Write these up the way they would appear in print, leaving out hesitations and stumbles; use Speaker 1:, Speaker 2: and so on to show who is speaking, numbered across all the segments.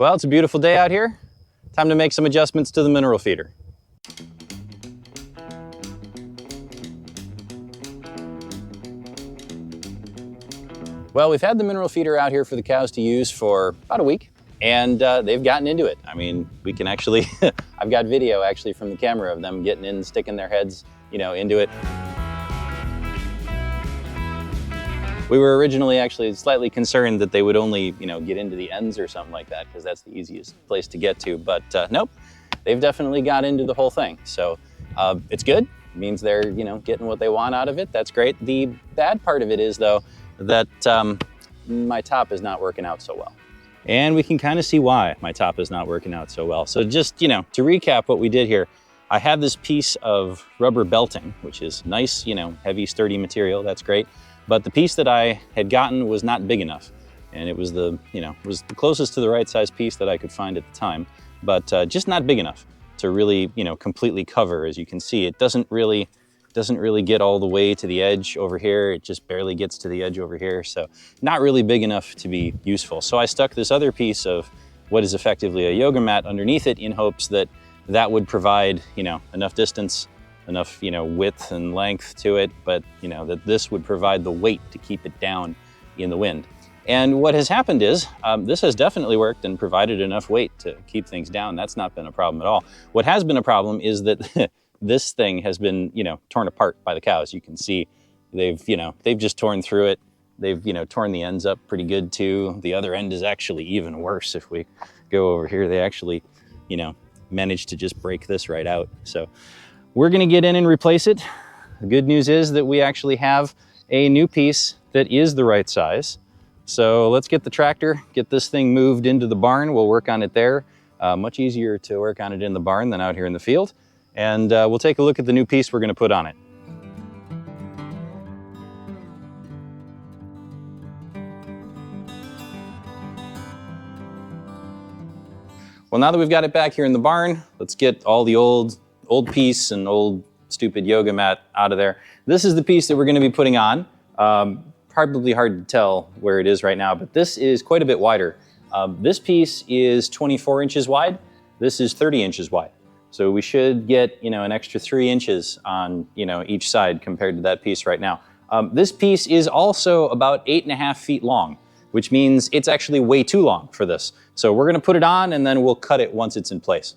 Speaker 1: Well, it's a beautiful day out here. Time to make some adjustments to the mineral feeder. Well, we've had the mineral feeder out here for the cows to use for about a week, and they've gotten into it. I mean, we can actually, I've got video actually from the camera of them getting in, sticking their heads, into it. We were originally actually slightly concerned that they would only, get into the ends or something like that, because that's the easiest place to get to. But nope, they've definitely got into the whole thing. So it's good. It means they're, getting what they want out of it. That's great. The bad part of it is, though, that my top is not working out so well. And we can kind of see why my top is not working out so well. So just, to recap what we did here, I have this piece of rubber belting, which is nice, heavy, sturdy material. That's great. But the piece that I had gotten was not big enough. And it was the closest to the right size piece that I could find at the time, but just not big enough to really, completely cover. As you can see, it doesn't really get all the way to the edge over here. It just barely gets to the edge over here. So not really big enough to be useful. So I stuck this other piece of what is effectively a yoga mat underneath it in hopes that that would provide, enough distance, enough, width and length to it, but, that this would provide the weight to keep it down in the wind. And what has happened is, this has definitely worked and provided enough weight to keep things down. That's not been a problem at all. What has been a problem is that this thing has been, torn apart by the cows. You can see they've just torn through it. They've, torn the ends up pretty good too. The other end is actually even worse. If we go over here, they actually, managed to just break this right out. So we're gonna get in and replace it. The good news is that we actually have a new piece that is the right size. So let's get the tractor, get this thing moved into the barn. We'll work on it there. Much easier to work on it in the barn than out here in the field. And we'll take a look at the new piece we're gonna put on it. Well, now that we've got it back here in the barn, let's get all the old piece and old stupid yoga mat out of there. This is the piece that we're gonna be putting on. Probably hard to tell where it is right now, but this is quite a bit wider. This piece is 24 inches wide. This is 30 inches wide. So we should get, an extra 3 inches on, each side compared to that piece right now. This piece is also about 8.5 feet long, which means it's actually way too long for this. So we're gonna put it on and then we'll cut it once it's in place.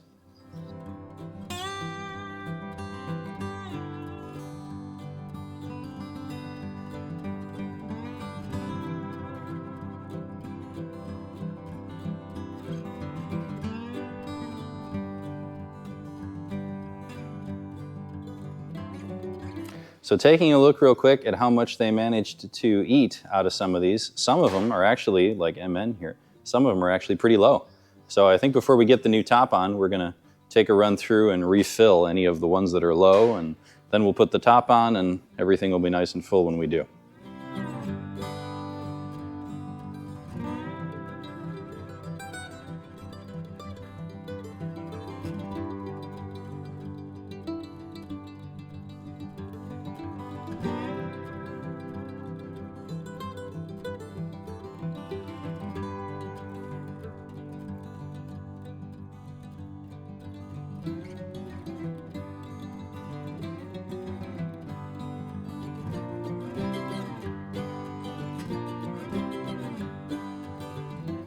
Speaker 1: So taking a look real quick at how much they managed to eat out of some of these, some of them are actually, like MN here, some of them are actually pretty low. So I think before we get the new top on, we're gonna take a run through and refill any of the ones that are low, and then we'll put the top on and everything will be nice and full when we do.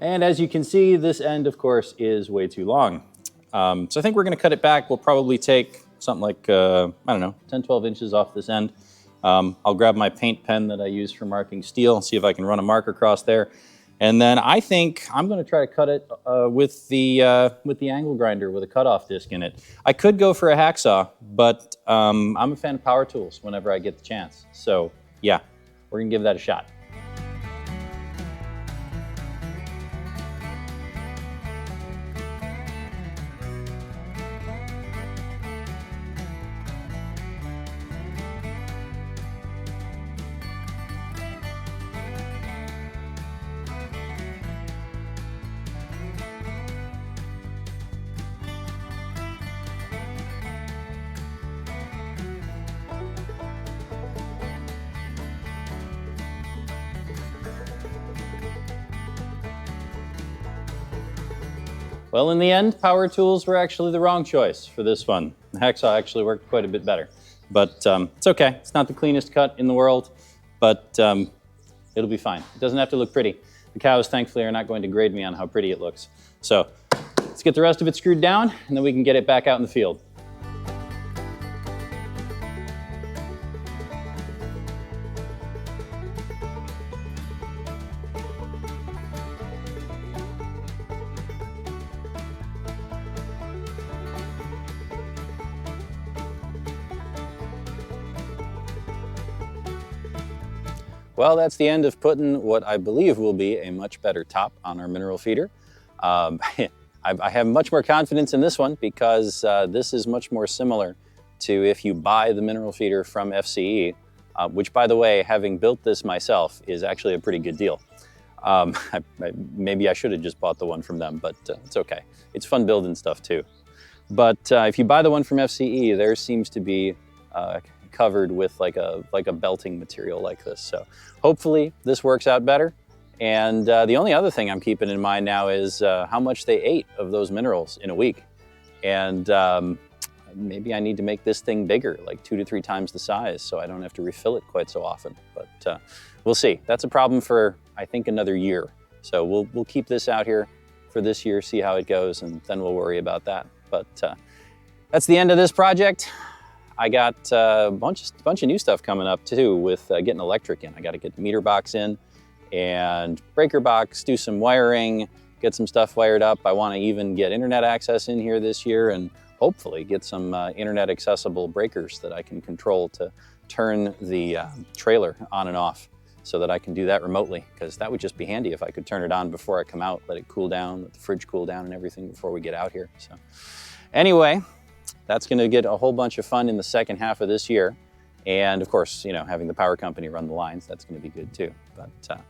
Speaker 1: And as you can see, this end, of course, is way too long. So I think we're gonna cut it back. We'll probably take something like, 10, 12 inches off this end. I'll grab my paint pen that I use for marking steel and see if I can run a mark across there. And then I think I'm gonna try to cut it with the angle grinder with a cutoff disc in it. I could go for a hacksaw, but I'm a fan of power tools whenever I get the chance. So yeah, we're gonna give that a shot. Well, in the end, power tools were actually the wrong choice for this one. The hacksaw actually worked quite a bit better. But it's okay. It's not the cleanest cut in the world, but it'll be fine. It doesn't have to look pretty. The cows, thankfully, are not going to grade me on how pretty it looks. So let's get the rest of it screwed down, and then we can get it back out in the field. Well, that's the end of putting what I believe will be a much better top on our mineral feeder. I have much more confidence in this one because this is much more similar to if you buy the mineral feeder from FCE, which, by the way, having built this myself, is actually a pretty good deal. Maybe I should have just bought the one from them, but it's okay. It's fun building stuff too. But if you buy the one from FCE, there seems to be covered with like a belting material like this. So hopefully this works out better. And the only other thing I'm keeping in mind now is how much they ate of those minerals in a week. And maybe I need to make this thing bigger, like 2 to 3 times the size, so I don't have to refill it quite so often. But we'll see. That's a problem for, I think, another year. So we'll keep this out here for this year, see how it goes, and then we'll worry about that. But that's the end of this project. I got a bunch of new stuff coming up too with getting electric in. I got to get the meter box in and breaker box, do some wiring, get some stuff wired up. I want to even get internet access in here this year and hopefully get some internet accessible breakers that I can control to turn the trailer on and off so that I can do that remotely, because that would just be handy if I could turn it on before I come out, let it cool down, let the fridge cool down and everything before we get out here. So anyway, that's going to get a whole bunch of fun in the second half of this year. And of course, you know, having the power company run the lines, that's going to be good too. But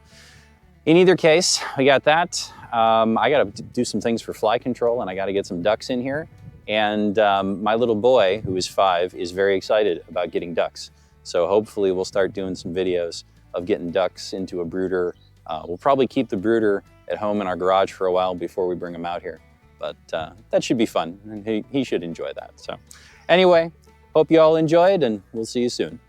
Speaker 1: in either case, we got that. I got to do some things for fly control, and I got to get some ducks in here. And my little boy, who is 5, is very excited about getting ducks. So hopefully we'll start doing some videos of getting ducks into a brooder. We'll probably keep the brooder at home in our garage for a while before we bring them out here. But that should be fun, and he should enjoy that. So anyway, hope you all enjoyed, and we'll see you soon.